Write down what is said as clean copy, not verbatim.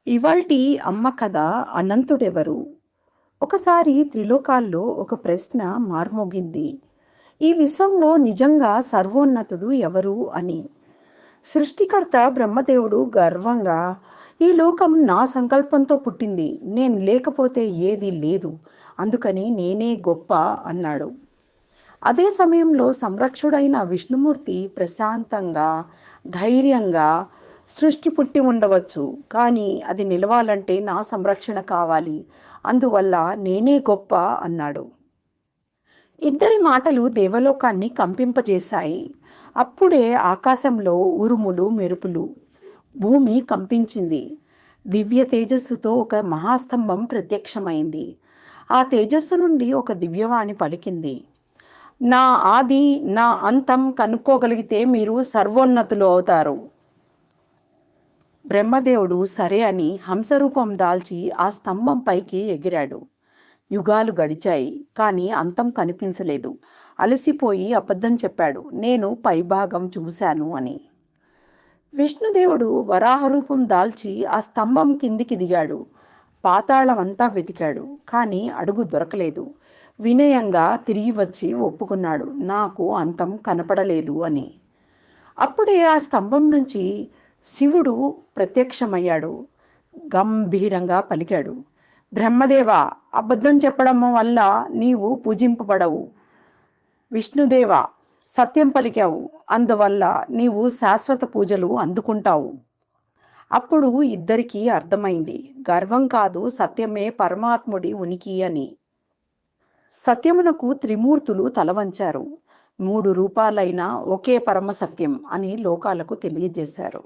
ఇవాల్టి అమ్మ కథ అనంతుడెవరు? ఒకసారి త్రిలోకాల్లో ఒక ప్రశ్న మార్మోగింది. ఈ విశ్వంలో నిజంగా సర్వోన్నతుడు ఎవరు అని. సృష్టికర్త బ్రహ్మదేవుడు గర్వంగా, ఈ లోకం నా సంకల్పంతో పుట్టింది, నేను లేకపోతే ఏది లేదు, అందుకని నేనే గొప్ప అన్నాడు. అదే సమయంలో సంరక్షుడైన విష్ణుమూర్తి ప్రశాంతంగా, ధైర్యంగా, సృష్టి పుట్టి ఉండవచ్చు, కానీ అది నిలవాలంటే నా సంరక్షణ కావాలి, అందువల్ల నేనే గొప్ప అన్నాడు. ఇద్దరి మాటలు దేవలోకాన్ని కంపింపజేశాయి. అప్పుడే ఆకాశంలో ఉరుములు, మెరుపులు, భూమి కంపించింది. దివ్య తేజస్సుతో ఒక మహాస్తంభం ప్రత్యక్షమైంది. ఆ తేజస్సు నుండి ఒక దివ్యవాణి పలికింది. నా ఆది, నా అంతం కనుక్కోగలిగితే మీరు సర్వోన్నతులు అవుతారు. బ్రహ్మదేవుడు సరే అని హంసరూపం దాల్చి ఆ స్తంభం పైకి ఎగిరాడు. యుగాలు గడిచాయి, కానీ అంతం కనిపించలేదు. అలసిపోయి అబద్ధం చెప్పాడు, నేను పైభాగం చూశాను అని. విష్ణుదేవుడు వరాహరూపం దాల్చి ఆ స్తంభం కిందికి దిగాడు. పాతాళం అంతా వెతికాడు, కానీ అడుగు దొరకలేదు. వినయంగా తిరిగి వచ్చి ఒప్పుకున్నాడు, నాకు అంతం కనపడలేదు అని. అప్పుడే ఆ స్తంభం నుంచి శివుడు ప్రత్యక్షమయ్యాడు. గంభీరంగా పలికాడు, బ్రహ్మదేవ, అబద్ధం చెప్పడం వల్ల నీవు పూజింపబడవు. విష్ణుదేవ, సత్యం పలికావు, అందువల్ల నీవు శాశ్వత పూజలు అందుకుంటావు. అప్పుడు ఇద్దరికీ అర్థమైంది, గర్వం కాదు, సత్యమే పరమాత్ముడి ఉనికి అని. సత్యమునకు త్రిమూర్తులు తలవంచారు. 3 రూపాలైన ఒకే పరమ సత్యం అని లోకాలకు తెలియజేశారు.